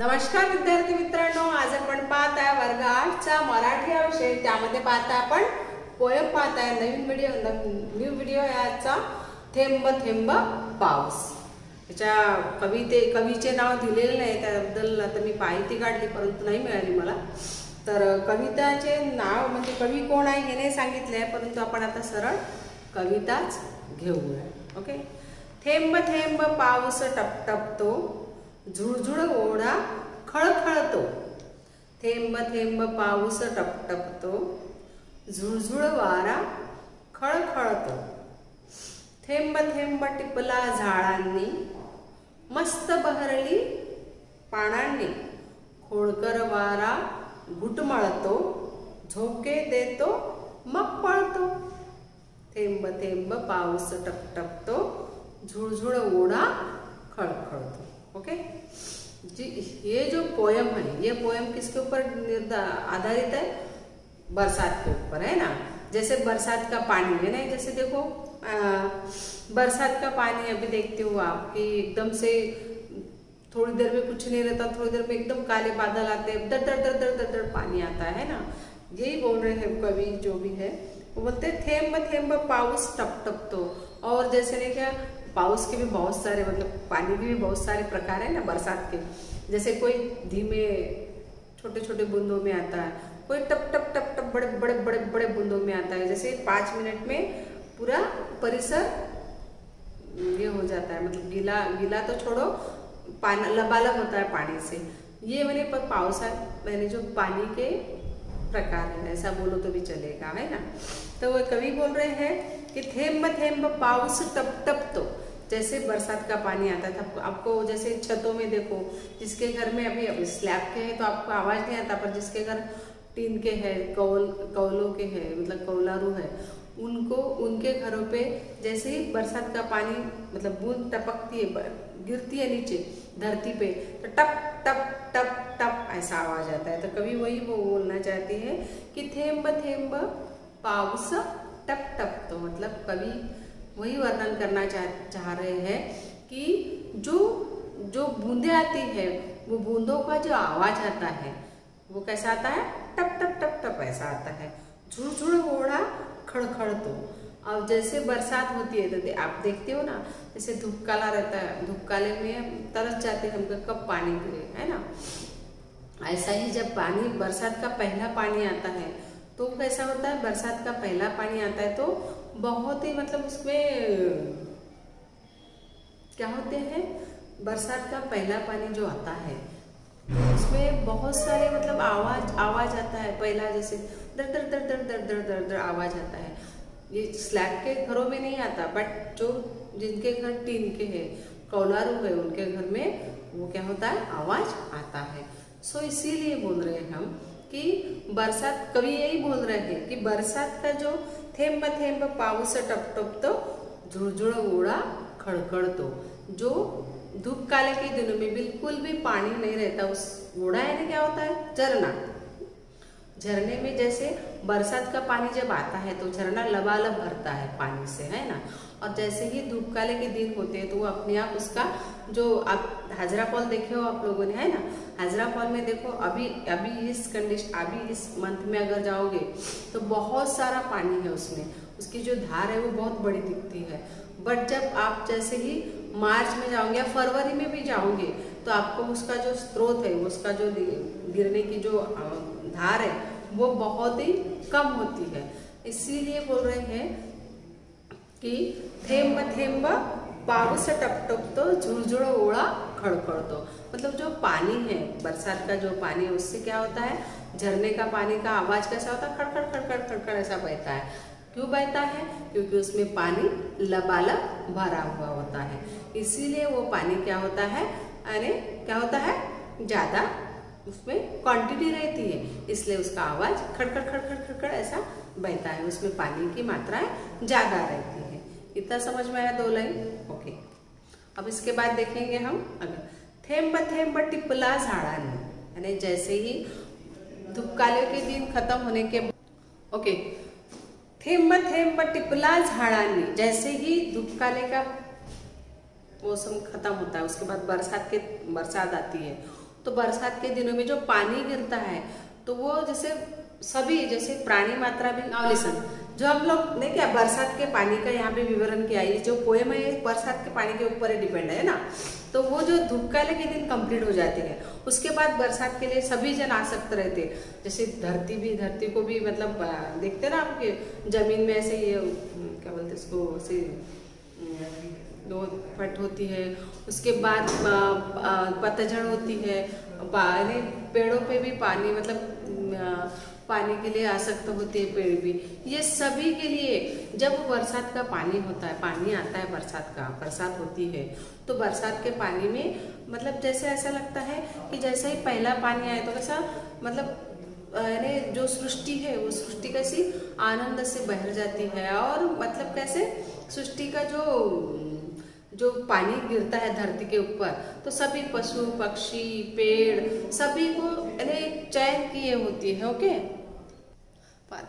नमस्कार विद्यार्थी मित्रांनो, आज आपण पाहत आहे वर्ग 8चा मराठी हा विषय। त्यामध्ये पाहता आपण पोएम पाहत आहे। न्यू व्हिडिओ याचा थेंब थेंब पाऊस। याच्या कवीचे नाव दिलेले नाही, त्याबद्दल आता मी माहिती काढली परंतु नाही मिळाली मला। तर कविताचे नाव म्हणजे कवी कोण आहे हे नाही सांगितले आहे, परंतु आपण आता सरळ कविताच घेऊया। ओके। थेंब थेंब पाऊस टपटपतो, झुळझुळ ओढा खळखळतो। थेंब थेंब पाऊस टपटपतो, झुळझुळ वारा खळखळतो। थेंब थेंब टिपला झाडांनी, मस्त बहरली पानांनी। खोडकर वारा घुटमळतो, झोके देतो मग पळतो। थेंब थेंब पाऊस टपटपतो, झुळझुळ ओढा खळखळतो। ओके जी, ये जो पोयम है, ये पोयम किसके ऊपर आधारित है? बरसात के ऊपर है ना। जैसे बरसात का पानी है ना, जैसे देखो बरसात का पानी अभी देखते हो आप कि एकदम से थोड़ी देर में कुछ नहीं रहता, थोड़ी देर में एकदम काले बादल आते हैं, दर दर दर दर दर दर पानी आता है ना। यही बोल रहे हैं कवि जो भी है, वो बोलते थेंब थेंब पाऊस टप टप। तो और जैसे नहीं क्या, पाउस के भी बहुत सारे मतलब पानी के भी बहुत सारे प्रकार है ना बरसात के। जैसे कोई धीमे छोटे छोटे बूंदों में आता है, कोई टप टप टप टप बड़े बड़े बड़े बड़े बूंदों में आता है। जैसे 5 मिनट में पूरा परिसर ये हो जाता है, मतलब गीला गीला तो छोड़ो, पानी लबालब होता है पानी से। ये मैंने पाउसा मैंने जो पानी के प्रकार है, ऐसा बोलो तो भी चलेगा, है ना। तो वो कवि बोल रहे हैं कि थेंब थेंब पाउस टप टप। तो जैसे बरसात का पानी आता था, आपको जैसे छतों में देखो, जिसके घर में अभी स्लैब के हैं तो आपको आवाज नहीं आता, पर जिसके घर टीन के है, कौलों के है, मतलब कौलारू है, उनको उनके घरों पे जैसे ही बरसात का पानी मतलब बूंद टपकती है, गिरती है नीचे धरती पे, तो टप टप टप टप ऐसा आवाज आता है। तो कभी वही वो बोलना चाहती है कि थेंब थेंब पाउस टप टप। तो मतलब कवि वही वर्णन करना चाह रहे हैं कि जो बूंदे आती है, वो बूंदों का जो आवाज आता है वो कैसा आता है? टप टप टप टप ऐसा आता है। झुळझुळ ओढा खड़खड़तो। अब जैसे बरसात होती है तो आप देखते हो ना, जैसे धूपकाला रहता है, धूपकाले में तरस जाते हैं हमको कब पानी गिरे, है ना। ऐसा ही जब पानी बरसात का पहला पानी आता है तो कैसा होता है? बरसात का पहला पानी आता है तो बहुत ही मतलब उसमें क्या होते हैं, बरसात का पहला पानी जो आता है उसमें बहुत सारे मतलब आवाज आता है। पहला जैसे दर दर दर दर दर दर दर दर आवाज आता है। ये स्लैब के घरों में नहीं आता, बट जो जिनके घर टीन के है, कौलारू है, उनके घर में वो क्या होता है? आवाज आता है। सो इसीलिए बोल रहे हैं हम कि बरसात, कवि यही बोल रहे हैं कि बरसात का जो थेंब थेंब पाऊस टप टप तो, झुळझुळ ओढा खड़खड़तो। जो धूप काले के दिनों में बिल्कुल भी पानी नहीं रहता, उस ओढा यानी क्या होता है? झरना। झरने में जैसे बरसात का पानी जब आता है तो झरना लबालब भरता है पानी से, है ना। और जैसे ही धूप काले के दिन होते हैं तो वो अपने आप उसका जो आप हाजरा फॉल देखे हो आप लोगों ने, है ना। हाजरा फॉल में देखो अभी इस मंथ में अगर जाओगे तो बहुत सारा पानी है उसमें, उसकी जो धार है वो बहुत बड़ी दिखती है। बट जब आप जैसे ही मार्च में जाओगे या फरवरी में भी जाओगे तो आपको उसका जो स्रोत है, उसका जो गिरने की जो धार है वो बहुत ही कम होती है। इसीलिए बोल रहे हैं कि थेंब थेंब पाऊस टप टप तो, झुळझुळ ओढा खड़खड़तो। मतलब जो पानी है, बरसात का जो पानी है, उससे क्या होता है? झरने का पानी का आवाज कैसा होता है? खड़खड़ खड़खड़ खड़खड़ ऐसा बहता है। क्यों बहता है? क्योंकि उसमें पानी लबालब भरा हुआ होता है, इसीलिए वो पानी क्या होता है? अरे क्या होता है? ज्यादा उसमें क्वांटिटी रहती है, इसलिए उसका आवाज खड़खड़ खड़खड़ खड़खड़ ऐसा बहता है। उसमें पानी की मात्राएं ज्यादा रहती है। इतना समझ में आया? 2 लाइन। ओके। अब इसके बाद देखेंगे हम अगर थेंब थेंब टिपला झाडांनी, यानी जैसे ही धूपकाले के दिन खत्म होने के, ओके, थेंब थेंब टिपला झाडांनी, जैसे ही धूपकाले का मौसम खत्म होता है उसके बाद बरसात आती है, तो बरसात के दिनों में जो पानी गिरता है तो वो जैसे सभी जैसे प्राणी मात्रा भी लिसन जो हम लोग नहीं क्या बरसात के पानी का यहाँ पे विवरण किया है, जो पोएम है बरसात के पानी के ऊपर ही डिपेंड है ना। तो वो जो धूपकाले के दिन कंप्लीट हो जाती है, उसके बाद बरसात के लिए सभी जन आसक्त रहते, जैसे धरती को भी मतलब देखते ना आपके जमीन में ऐसे ये क्या बोलते इसको ऐसे दो फट होती है, उसके बाद पतझड़ होती है, पेड़ों पे भी पानी मतलब पानी के लिए आसक्त होते हैं पेड़ भी। ये सभी के लिए जब बरसात का पानी होता है, पानी आता है बरसात होती है, तो बरसात के पानी में मतलब जैसे ऐसा लगता है कि जैसे ही पहला पानी आए तो कैसा मतलब जो सृष्टि है वो सृष्टि कैसी आनंद से बह जाती है। और मतलब कैसे सृष्टि का जो पानी गिरता है धरती के ऊपर तो सभी पशु पक्षी पेड़ सभी को चैन किए होती है। ओके,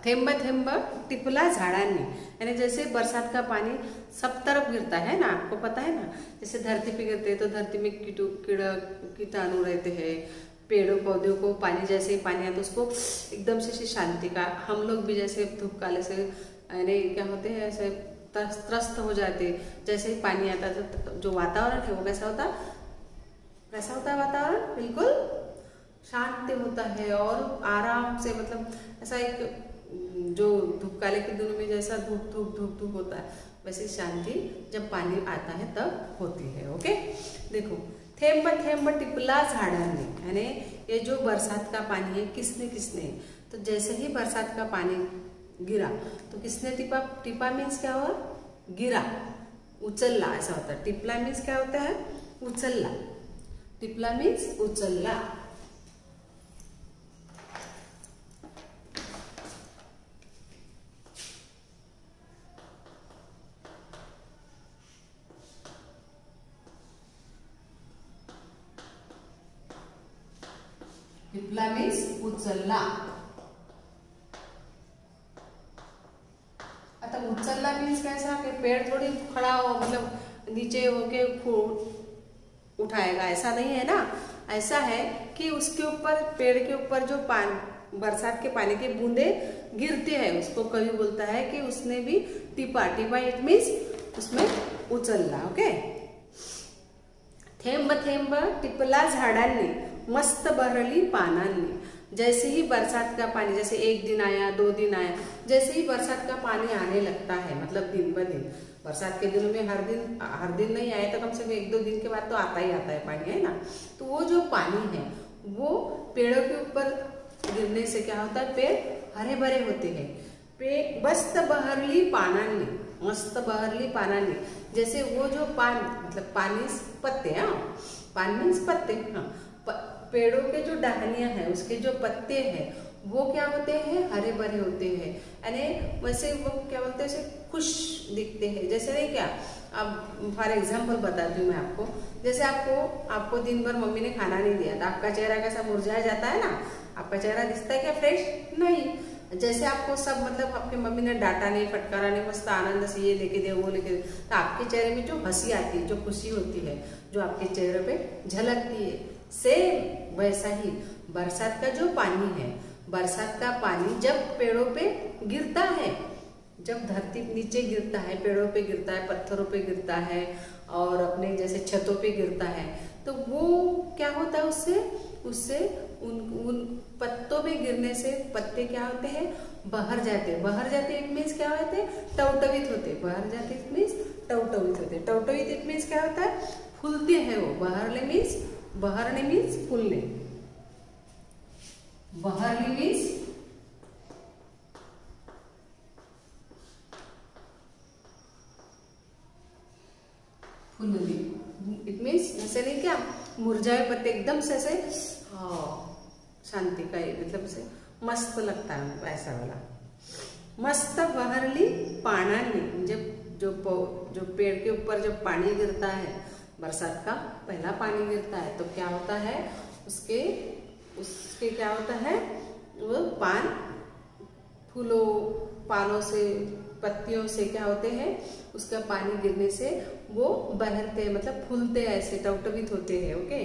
थेंब थेंब टिपला झाड़ांनी, यानी जैसे बरसात का पानी सब तरफ गिरता है ना, आपको पता है ना, जैसे धरती पे गिरते हैं तो धरती में कीटाणु रहते हैं, पेड़ों पौधों को पानी जैसे ही पानी आता तो उसको एकदम से शांति का, हम लोग भी जैसे धूप काले से यानी क्या होते हैं ऐसे त्रस्त हो जाते, जैसे ही पानी आता तो जो वातावरण है वो कैसा होता है वातावरण बिल्कुल शांति होता है और आराम से मतलब ऐसा एक जो धूपकाले के दिनों में जैसा धूप होता है वैसी शांति जब पानी आता है तब होती है। ओके, देखो थेंब थेंब टिपला झाड़ांनी, यानी ये जो बरसात का पानी है किसने तो जैसे ही बरसात का पानी गिरा तो किसने टिपा मीन्स क्या हुआ गिरा, उचलला ऐसा होता है। टिपला मीन्स क्या होता है उचलला, टिपला मीन्स उचलला। टिपला मीन्स उचलला। आता उचलला मीन्स कैसा कि पेड़ थोड़ी खड़ा हो मतलब नीचे होके उठाएगा, ऐसा नहीं है ना। ऐसा है कि उसके ऊपर पेड़ के ऊपर जो बरसात के पानी की बूंदे गिरते हैं उसको कवि बोलता है कि उसने भी टिपा इट मीन्स उसमें उचलला। ओके, थेंब थेंब टिपला झाडांनी मस्त बहरली पानांनी, जैसे ही बरसात का पानी जैसे एक दिन आया 2 दिन आया, जैसे ही बरसात का पानी आने लगता है मतलब दिन ब दिन, बरसात के दिनों में हर दिन नहीं आया तो कम से कम 1-2 दिन के बाद तो आता ही आता है पानी, है ना। तो वो जो पानी है वो पेड़ों के ऊपर गिरने से क्या होता है पेड़ हरे भरे होते हैं। मस्त बहरली पानांनी, मस्त बहरली पानांनी, जैसे वो जो मतलब पानी पत्ते, पान मीन्स पत्ते, पेड़ों के जो टहनियां हैं उसके जो पत्ते हैं वो क्या होते हैं हरे भरे होते हैं, यानी वैसे वो क्या बोलते हैं खुश दिखते हैं। जैसे नहीं क्या, अब फॉर एग्जाम्पल बताती हूँ मैं आपको, जैसे आपको दिन भर मम्मी ने खाना नहीं दिया तो आपका चेहरा कैसा मुरझा जाता है ना, आपका चेहरा दिखता है क्या फ्रेश नहीं। जैसे आपको सब मतलब आपकी मम्मी ने डांटा नहीं फटकारा नहीं, मस्त आनंद से ये लेके दे वो लेके दे, तो आपके चेहरे में जो हंसी आती है जो खुशी होती है जो आपके चेहरे पे झलकती है, सेम वैसा ही बरसात का जो पानी है, बरसात का पानी जब पेड़ों पे गिरता है, जब धरती नीचे गिरता है, पेड़ों पे गिरता है, पत्थरों पे गिरता है और अपने जैसे छतों पे गिरता है, तो वो क्या होता है उससे उन पत्तों में गिरने से पत्ते क्या होते हैं बहर जाते इट मीन्स क्या होते हैं टवटवित होते, बहर जाते इट मीन्स टवटवित होते, टवटवित इट मीन्स क्या होता है फूलते हैं वो, बहरने मीन्स फूलने, बहरली मीन्स फूलली, इट मीन्स ऐसे नहीं क्या मुरझाए पत्ते एकदम से ऐसे शांति का मतलब से मस्त लगता है ऐसा वाला। मस्त बहरली पानांनी, जब जो पेड़ के ऊपर जब पानी गिरता है बरसात का पहला पानी गिरता है तो क्या होता है उसके क्या होता है वो पानों से पत्तियों से क्या होते हैं उसका पानी गिरने से वो बहरते मतलब फूलते ऐसे टवटवित होते हैं। ओके,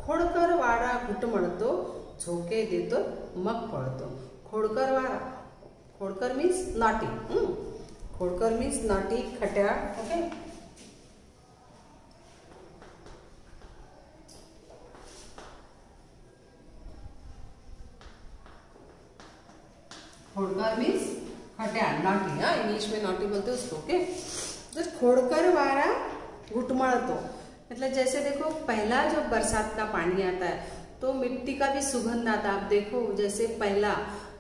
खोडकर वारा घुटमळतो, झोके देतो मग पळतो. खोडकर वारा, खोडकर मीन्स नॉटी. खोडकर मीन्स नॉटी, खट्याळ. ओके. खोडकर मीन्स खट्याळ, नॉटी. इंग्लिश में नॉटी बोलते हैं उसको. ओके. तो खोडकर वारा घुटमळतो मतलब जैसे देखो पहला जब बरसात का पानी आता है तो मिट्टी का भी सुगंध आता है. आप देखो जैसे पहला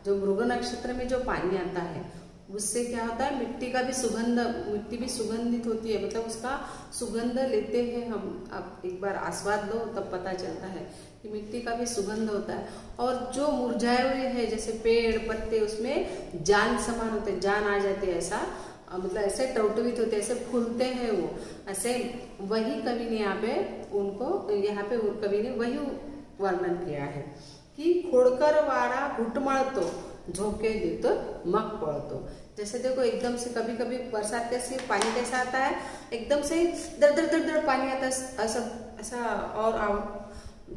जो मृग नक्षत्र में जो पानी आता है उससे क्या होता है, मिट्टी का भी सुगंध, मिट्टी भी सुगंधित होती है. मतलब उसका सुगंध लेते हैं हम. आप एक बार आस्वाद लो तब पता चलता है कि मिट्टी का भी सुगंध होता है. और जो मुरझाए हुए हैं जैसे पेड़ पत्ते उसमें जान समान होते हैं, जान आ जाते हैं. ऐसा मतलब ऐसे टवटवीत होते, ऐसे फूलते हैं वो ऐसे. वही कवि ने यहाँ पे उनको, यहाँ पे कवि ने वही वर्णन किया है कि खोडकर वारा घुटमळतो, झोके देतो मग पळतो. जैसे देखो एकदम से कभी कभी बरसात कैसे पानी कैसा आता है, एकदम से दर दर दर दर पानी आता है ऐसा ऐसा. और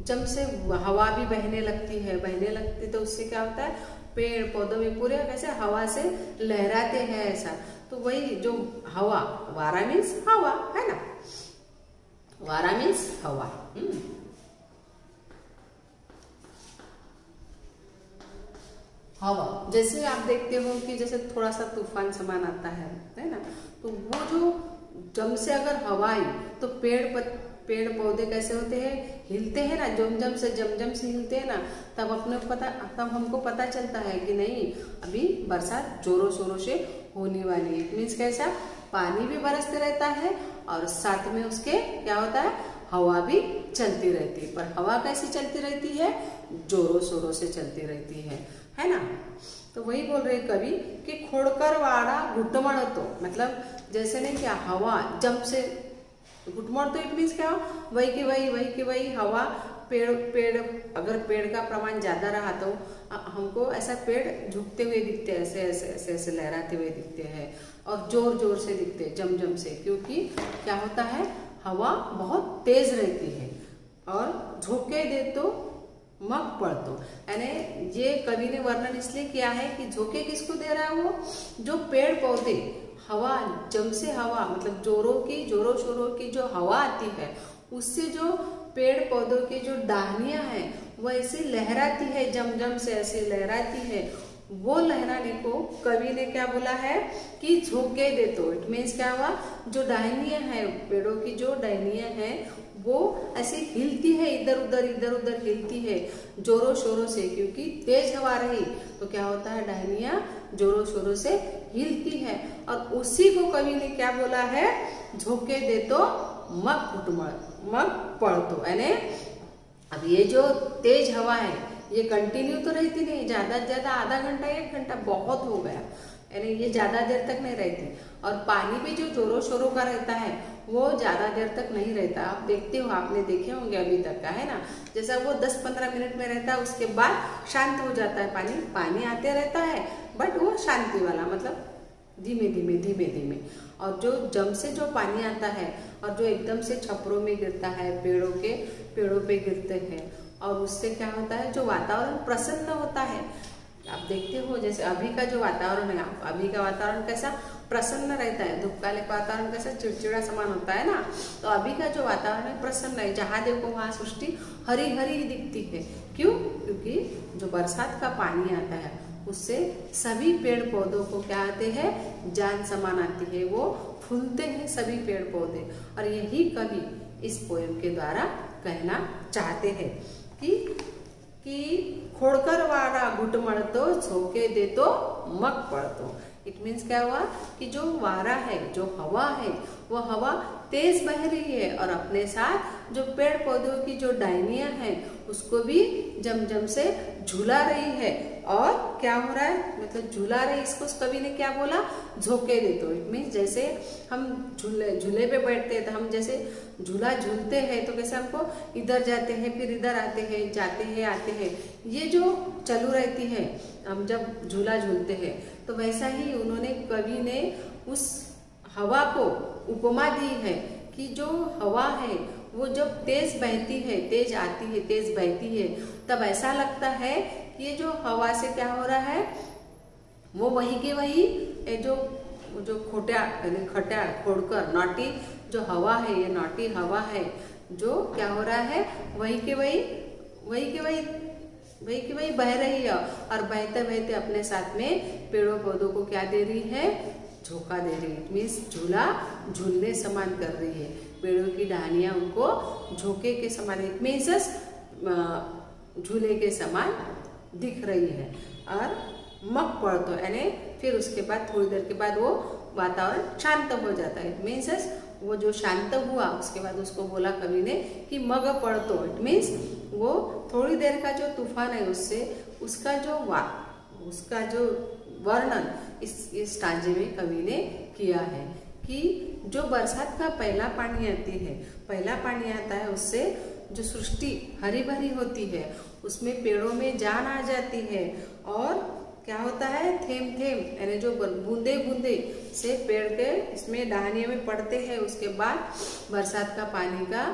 जब से हवा भी बहने लगती तो उससे क्या होता है, पेड़ पौधों में पूरे कैसे हवा से लहराते हैं ऐसा. तो वही जो हवा, वारा मीन्स हवा है ना, वारा मीन्स हवा. हवा जैसे आप देखते हो कि जैसे थोड़ा सा तूफान समान आता है ना, तो वो जो जम से अगर हवा आई तो पेड़ पौधे कैसे होते हैं, हिलते हैं ना. जम से हिलते हैं ना, तब हमको पता चलता है कि नहीं अभी बरसात जोरों शोरों से होने वाली है. मीन्स कैसा, पानी भी बरसते रहता है और साथ में उसके क्या होता है, हवा भी चलती रहती है. पर हवा कैसी चलती रहती है, जोरों शोरों से चलती रहती है ना. तो वही बोल रहे कवि कि खोडकर वारा घुटमळतो, मतलब जैसे नहीं क्या हवा जम से घुटमळतो, इट मीन्स क्या, वही की वही हवा. पेड़ अगर पेड़ का प्रमाण ज्यादा रहा तो हमको ऐसा पेड़ झुकते हुए दिखते हैं, ऐसे लहराते हुए दिखते हैं और जोर से दिखते हैं, जम से. क्योंकि क्या होता है, हवा बहुत तेज रहती है. और झोके दे तो मग पळतो, यानी ये कवि ने वर्णन इसलिए किया है कि झोंके किसको दे रहा है, वो जो पेड़ पौधे हवा जम से हवा मतलब जोरों शोरों की जो हवा आती है उससे जो पेड़ पौधों की जो डाहनियां हैं वो ऐसे लहराती है, जम से ऐसे लहराती है. वो लहराने को कवि ने क्या बोला है कि झोंके दे तो. इट मीन्स क्या हुआ, जो डाहनियां हैं, पेड़ों की जो डाहनियां हैं वो ऐसे हिलती है, इधर उधर हिलती है जोरों शोरों से. क्योंकि तेज हवा रही तो क्या होता है, डाहनियां जोरों शोरों से हिलती है. और उसी को कवि ने क्या बोला है, झोंके दे तो मग पळतो. यानी अब ये जो तेज हवा है ये कंटिन्यू तो रहती नहीं, ज्यादा से ज्यादा आधा घंटा 1 घंटा बहुत हो गया, यानी ये ज्यादा देर तक नहीं रहती. और पानी भी जो जोरों शोरों का रहता है वो ज्यादा देर तक नहीं रहता. आप देखते हो, आपने देखे होंगे अभी तक का है ना, जैसा वो 10-15 मिनट में रहता है, उसके बाद शांत हो जाता है. पानी आते रहता है बट वो शांति वाला, मतलब धीमे. और जो जम से जो पानी आता है और जो एकदम से छपरों में गिरता है, पेड़ों पे गिरते हैं, और उससे क्या होता है, जो वातावरण प्रसन्न होता है. आप देखते हो जैसे अभी का जो वातावरण है, अभी का वातावरण कैसा प्रसन्न रहता है. धूपकाले का वातावरण कैसा चिड़चिड़ा समान होता है ना, तो अभी का जो वातावरण है प्रसन्न है. जहाँ देखो वहाँ सृष्टि हरी हरी दिखती है. क्यों? क्योंकि जो बरसात का पानी आता है उससे सभी पेड़ पौधों को क्या आते हैं, जान समान आती है, वो फूलते हैं सभी पेड़ पौधे. और यही कवि इस पोएम के द्वारा कहना चाहते हैं कि खोडकर वारा घुटमळतो, झोके देतो मग पळतो. इट मीन्स क्या हुआ कि जो वारा है, जो हवा है, वो हवा तेज बह रही है और अपने साथ जो पेड़ पौधों की जो डायनियां हैं उसको भी जम से झूला रही है. और क्या हो रहा है, मतलब झूला रही, इसको कवि ने क्या बोला, झोंके दे तो. इट मीन्स जैसे हम झूले पे बैठते हैं तो हम जैसे झूला झूलते हैं तो कैसे हमको इधर जाते हैं फिर इधर आते हैं, जाते हैं आते हैं, ये जो चालू रहती है हम जब झूला झूलते हैं. तो वैसा ही उन्होंने, कवि ने उस हवा को उपमा दी है कि जो हवा है वो जब तेज बहती है, तेज आती है, तेज बहती है, तब ऐसा लगता है कि ये जो हवा से क्या हो रहा है, वो वही के वही जो खट्याळ खोड़कर नॉटी जो हवा है, ये नॉटी हवा है जो क्या हो रहा है, वही के वही बह रही है और बहते बहते अपने साथ में पेड़ों पौधों को क्या दे रही है, झोंका दे रही है। मीन्स झूलने समान कर रही है, पेड़ों की टहनियां उनको झोंके के समान, इट मीन्स झूले के समान दिख रही है। और मग पड़तो यानी फिर उसके बाद थोड़ी देर के बाद वो वातावरण शांत हो जाता है। इट मीन्स वो जो शांत हुआ उसके बाद उसको बोला कवि ने कि मग पड़तो, इट मीन्स वो थोड़ी देर का जो तूफान है उससे उसका जो वर्णन इस स्टांजे में कवि ने किया है कि जो बरसात का पहला पानी आती है, पहला पानी आता है, उससे जो सृष्टि हरी भरी होती है, उसमें पेड़ों में जान आ जाती है और क्या होता है, थेम थेम यानी जो बूंदे बूंदे से पेड़ के इसमें डहानियों में पड़ते हैं, उसके बाद बरसात का पानी का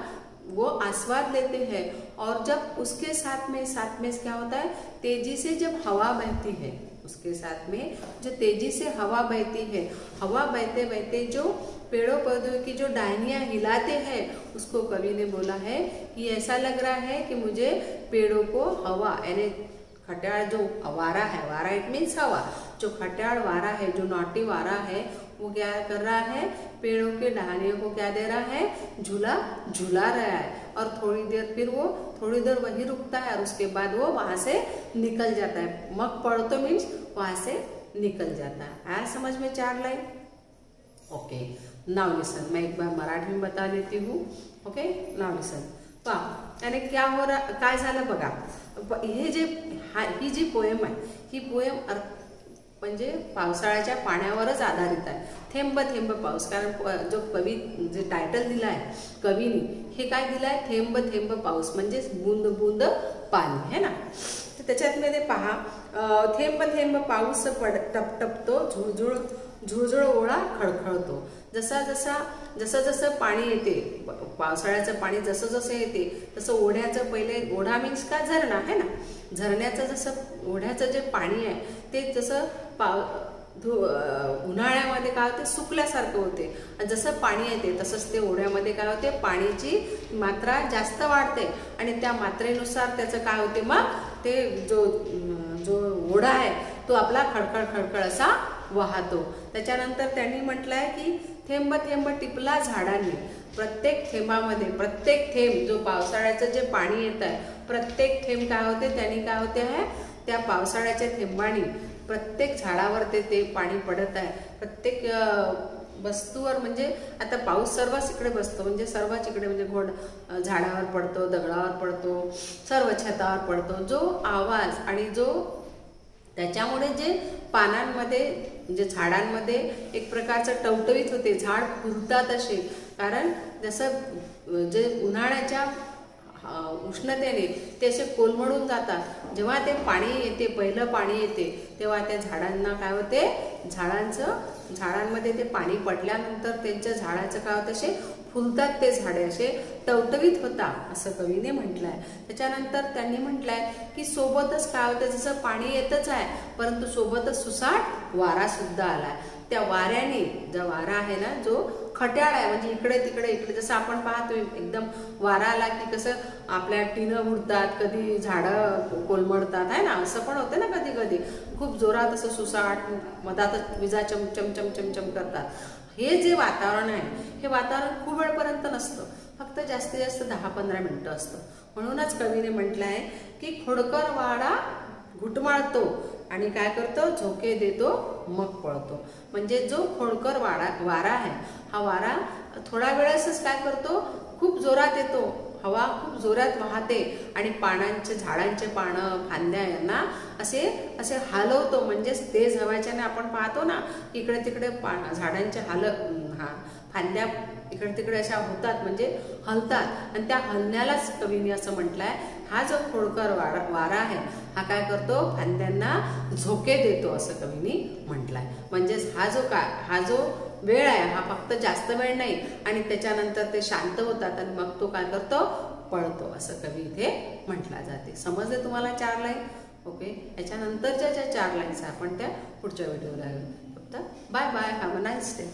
वो आस्वाद लेते हैं। और जब उसके साथ में क्या होता है, तेजी से जब हवा बहती है, उसके साथ में जो तेजी से हवा बहती है, हवा बहते बहते जो पेड़ों पौधों की जो डायनियां हिलाते हैं, उसको कवि ने बोला है कि ऐसा लग रहा है कि मुझे पेड़ों को हवा यानी खट्याळ जो वारा है, वारा इट मीन्स हवा, जो खट्याळ वारा है, जो नॉटी वारा है, वो क्या कर रहा है, पेड़ों के टहनियों को क्या दे रहा है, झूला रहा है। और थोड़ी देर वही रुकता है और उसके बाद वो वहां से निकल जाता है। मग पड़तो मीन्स वहां से निकल जाता है। आया समझ में 4 लाइन? ओके, नाउ लिसन, मैं एक बार मराठी में बता देती हूँ। Okay, now listen. यानी क्या हो रहा, काय झालं बघा, ही जी पोएम आहे, ही पोएम म्हणजे पावसाळ्याच्या पाण्यावरच आधारित आहे। थेंब थेंब पाऊस, कारण जो कवी जे टायटल दिला आहे कवीने, हे काय दिलं आहे, थेंब थेंब पाऊस म्हणजे बूंद बूंद पाणी, है ना। तर त्याच्यात पहा, थेंब थेंब पाऊस टपटपतो, झुळझुळ ओढा खळखळतो। जसं पाणी येते, पावसाळ्याचं पाणी जसं येते तसं ओढ्याचं, पहिले ओढा मीन्स का झरणा है ना, झरण्याचं जसं ओढ्याचं जे पाणी आहे ते जसं उन्हाळ्यामध्ये काय होते, सुकल्यासारखं होते, आणि जसं पाणी येते तसंच ते ओढ्यामध्ये काय होते, पाण्याची मात्रा जास्त वाढते आणि त्या मात्रेनुसार त्याचं काय होते, मग ते जो ओढा आहे तो आपला खळखळ खळखळ असा वाहतो। त्याच्यानंतर त्यांनी म्हटलंय की थेंब थेंब टिपला झाडांनी, प्रत्येक थेंबामध्ये, प्रत्येक थेंब जो पावसाळ्याचं जे पाणी येत आहे, प्रत्येक थेंब काय होते, त्यांनी काय होते आहे, त्या पावसाळ्याच्या थेंबांनी प्रत्येक झाडावर ते पाणी पडत आहे, प्रत्येक वस्तूवर, म्हणजे आता पाऊस सर्वच इकडे बसतो, म्हणजे सर्वच इकडे, म्हणजे झाडावर पडतो, दगडावर पडतो, सर्व छतावर पडतो, जो आवाज आणि जो त्याच्यामुळे जे पानांमध्ये, म्हणजे झाडांमध्ये एक प्रकारचं टवटवीत होते, झाड फुलतात असे, कारण जसं जे उन्हाळ्याच्या उष्णतेने ते असे कोलमडून जातात, जेव्हा ते पाणी येते, पहिलं पाणी येते, तेव्हा त्या झाडांना काय होते, झाडांमध्ये ते पाणी पडल्यानंतर त्यांच्या झाडाचं काय होतं, असे फुलतात ते झाडे, असे टवटवीत होतात असं कवीने म्हटलंय। त्याच्यानंतर त्यांनी म्हटलंय की सोबतच काय होतं, जसं पाणी येतच आहे परंतु सोबतच सुसाट वारा सुद्धा आलाय। त्या वाऱ्याने, जो वारा आहे ना, जो खट्याळ आहे, म्हणजे इकडे तिकडे जसं आपण पाहतो, एकदम वारा आला की कसं आपल्या टिनं उडतात, कधी झाडं कोलमडतात, आहे ना, असं पण होतं ना कधी कधी, खूप जोरात असं सुसाट, मधातच विजा चमचम चमचम करतात। हे जे वातावरण आहे, हे वातावरण खूप वेळपर्यंत नसतं, फक्त जास्तीत जास्त 10-15 मिनिटं असतं। म्हणूनच कवीने म्हटलं आहे की खोडकर वाडा घुटमाळतो आणि काय करतो, झोके देतो मग पळतो। म्हणजे जो खोडकर वारा आहे, हा वारा थोडा वेळच काय करतो, खूप जोरात येतो, हवा खूप जोरात वाहते आणि झाडांचे पानं, फांद्या यांना असे हलवतो, म्हणजे तेज हवाच्याने आपण पाहतो ना, इकडे तिकडे झाडांचे फांद्या इकडे तिकडे अशा होतात, म्हणजे हलतात, आणि त्या हलण्यालाच कवीने असं म्हटलंय, हा जो खोडकर वारा आहे हा काय करतो, फांद्यांना झोके देतो असं कवीनी म्हटलंय. म्हणजेच हा जो वेळ आहे हा फक्त जास्त वेळ नाही आणि त्याच्यानंतर ते शांत होतात आणि मग तो काय करतो, पळतो असं कवी इथे म्हटला जाते. समजले तुम्हाला 4 लाईन? ओके. याच्यानंतरच्या ज्या 4 लाईन्स आपण त्या पुढच्या व्हिडिओला घेऊ. फक्त bye bye, have a nice day.